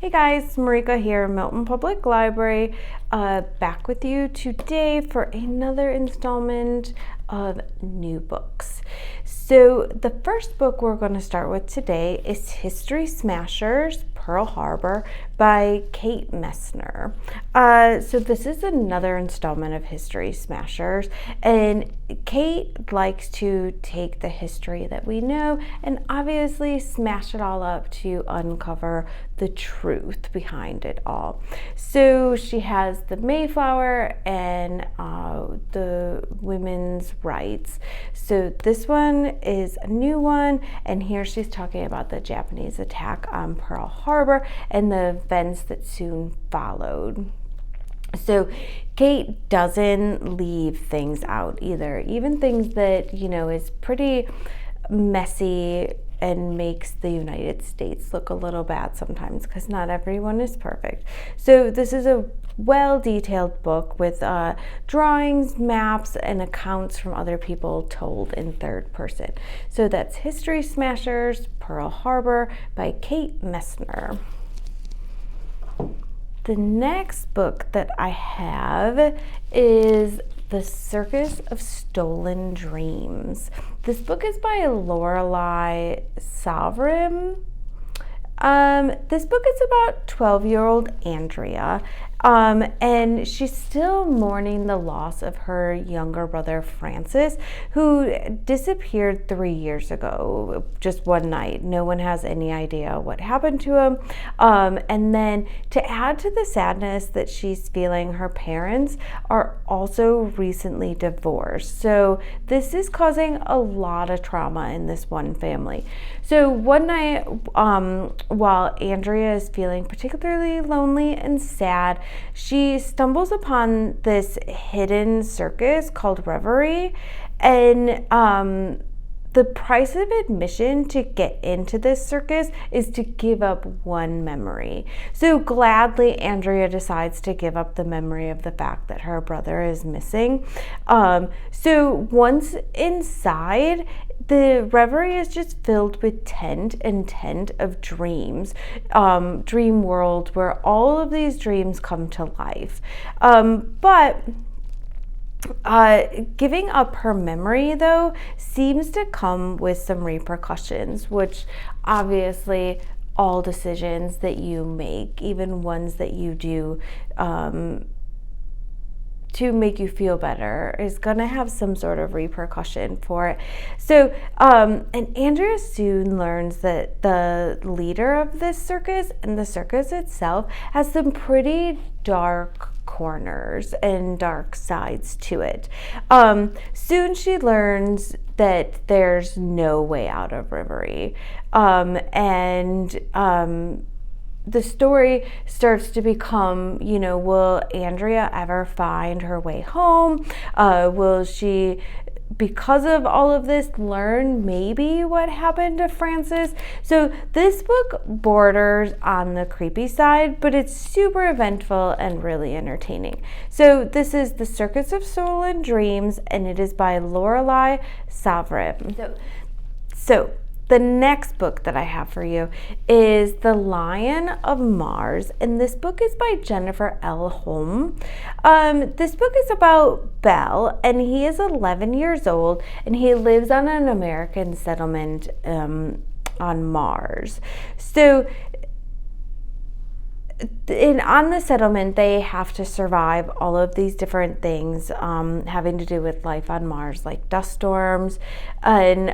Hey guys, Marijka here, Milton Public Library, back with you today for another installment of new books. So the first book we're going to start with today is History Smashers, Pearl Harbor by Kate Messner. So this is another installment of History Smashers, and Kate likes to take the history that we know and obviously smash it all up to uncover the truth behind it all. So she has the Mayflower and the women's rights. So this one is a new one, and here she's talking about the Japanese attack on Pearl Harbor and the events that soon followed. So Kate doesn't leave things out either, even things that, is pretty messy and makes the United States look a little bad sometimes, because not everyone is perfect. So this is a well-detailed book with drawings, maps, and accounts from other people told in third person. So that's History Smashers, Pearl Harbor by Kate Messner. The next book that I have is The Circus of Stolen Dreams. This book is by Lorelei Savryn. This book is about 12-year-old Andrea, and she's still mourning the loss of her younger brother Francis, who disappeared 3 years ago, just one night. No one has any idea what happened to him. And then to add to the sadness that she's feeling, her parents are also recently divorced. So this is causing a lot of trauma in this one family. So one night, while Andrea is feeling particularly lonely and sad, she stumbles upon this hidden circus called Reverie, and the price of admission to get into this circus is to give up one memory. So gladly, Andrea decides to give up the memory of the fact that her brother is missing. So once inside, the Reverie is just filled with tent of dreams, dream world where all of these dreams come to life. But giving up her memory, though, seems to come with some repercussions, which obviously all decisions that you make, even ones that you do to make you feel better, is going to have some sort of repercussion for it. So, and Andrea soon learns that the leader of this circus and the circus itself has some pretty dark corners and dark sides to it. Soon she learns that there's no way out of Reverie, and the story starts to become, will Andrea ever find her way home? Will she, because of all of this, learn maybe what happened to Francis? So this book borders on the creepy side, but it's super eventful and really entertaining. So this is The Circus of Stolen Dreams, and it is by Lorelei Savryn. So the next book that I have for you is The Lion of Mars, and this book is by Jennifer L. Holm. This book is about Bell, and he is 11 years old, and he lives on an American settlement on Mars. So on the settlement, they have to survive all of these different things having to do with life on Mars, like dust storms, and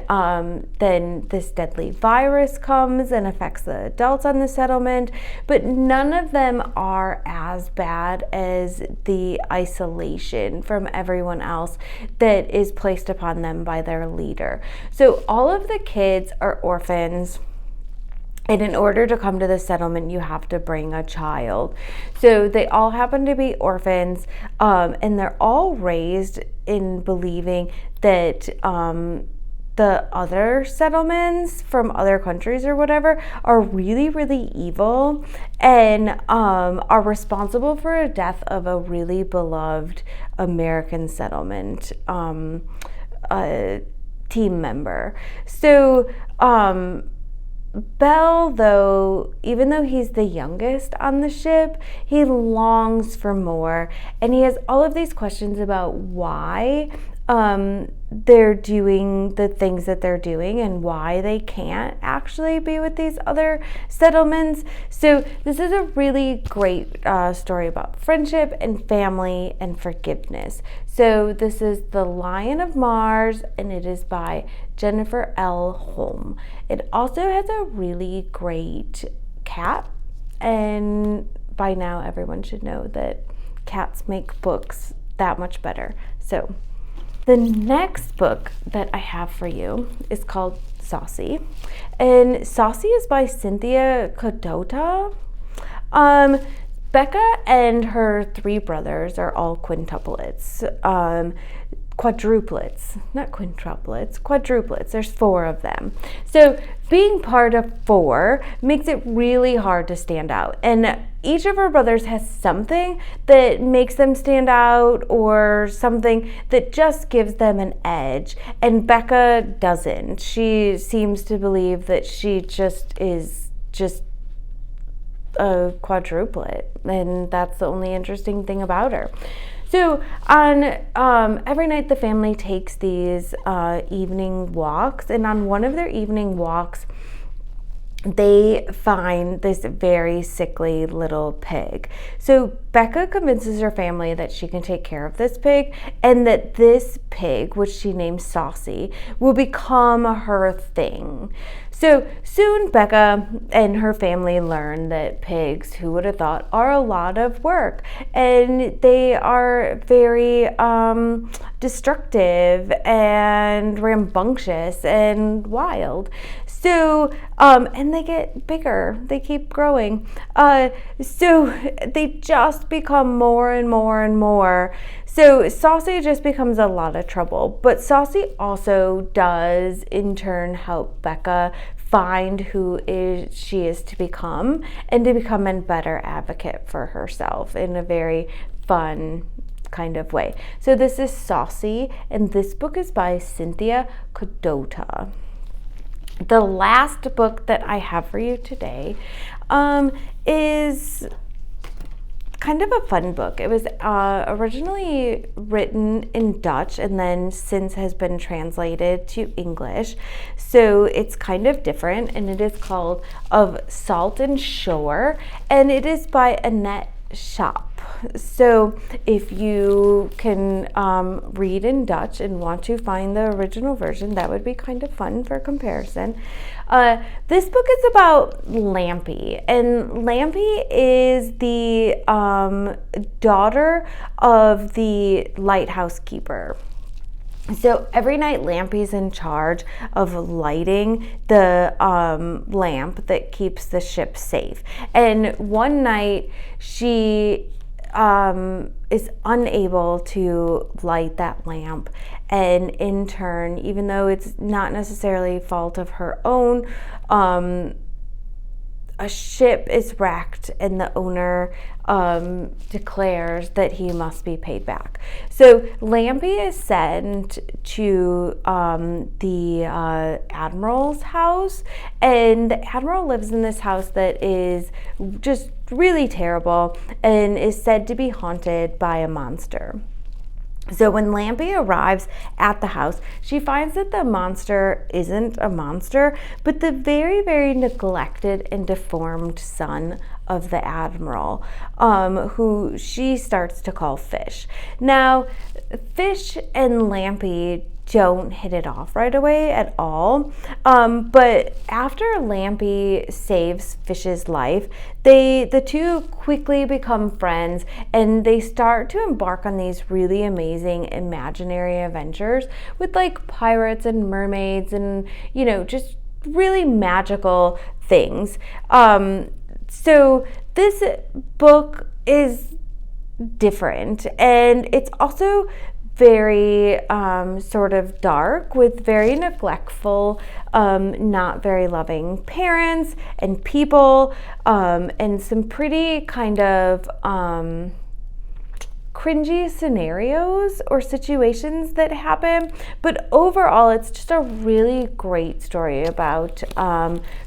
then this deadly virus comes and affects the adults on the settlement, but none of them are as bad as the isolation from everyone else that is placed upon them by their leader. So all of the kids are orphans, and in order to come to the settlement, you have to bring a child. So they all happen to be orphans, and they're all raised in believing that the other settlements from other countries or whatever are really, really evil and are responsible for the death of a really beloved American settlement team member. So Belle, though, even though he's the youngest on the ship, he longs for more, and he has all of these questions about why they're doing the things that they're doing and why they can't actually be with these other settlements. So this is a really great story about friendship and family and forgiveness. So this is The Lion of Mars, and it is by Jennifer L. Holm. It also has a really great cat, and by now everyone should know that cats make books that much better. So the next book that I have for you is called Saucy, and Saucy is by Cynthia Kadohata. Becca and her 3 brothers are all quintuplets. Quadruplets, not quintuplets, quadruplets. There's 4 of them. So being part of 4 makes it really hard to stand out. And each of her brothers has something that makes them stand out or something that just gives them an edge. And Becca doesn't. She seems to believe that she is a quadruplet. And that's the only interesting thing about her. So on every night the family takes these evening walks, and on one of their evening walks they find this very sickly little pig. So Becca convinces her family that she can take care of this pig, and that this pig, which she names Saucy, will become her thing. So soon Becca and her family learn that pigs, who would have thought, are a lot of work, and they are very destructive and rambunctious and wild. So, and they get bigger, they keep growing. So they just become more and more and more. So Saucy just becomes a lot of trouble. But Saucy also does in turn help Becca find who she is to become, and to become a better advocate for herself in a very fun kind of way. So this is Saucy, and this book is by Cynthia Kadohata. The last book that I have for you today is kind of a fun book. It was originally written in Dutch and then since has been translated to English. So it's kind of different, and it is called Of Salt and Shore, and it is by Annet, Schaap. So if you can read in Dutch and want to find the original version, that would be kind of fun for comparison. This book is about Lampy, and Lampy is the daughter of the lighthouse keeper. So every night Lampy's in charge of lighting the lamp that keeps the ship safe. And one night she is unable to light that lamp, and in turn, even though it's not necessarily fault of her own, a ship is wrecked, and the owner declares that he must be paid back. So Lampy is sent to the admiral's house, and the admiral lives in this house that is just really terrible and is said to be haunted by a monster. So when Lampy arrives at the house, she finds that the monster isn't a monster, but the very, very neglected and deformed son of the admiral, who she starts to call Fish. Now, Fish and Lampy don't hit it off right away at all, but after Lampy saves Fish's life, the two quickly become friends, and they start to embark on these really amazing imaginary adventures with like pirates and mermaids and, you know, just really magical things. So this book is different, and it's also very sort of dark, with very neglectful, not very loving parents and people, and some pretty kind of cringy scenarios or situations that happen, but overall it's just a really great story about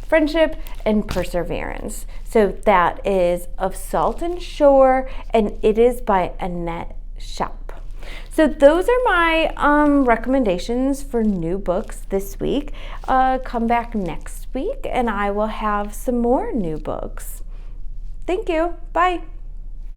friendship and perseverance. So that is Of Salt and Shore, and it is by Annet, Schaap. So those are my recommendations for new books this week. Come back next week and I will have some more new books. Thank you. Bye.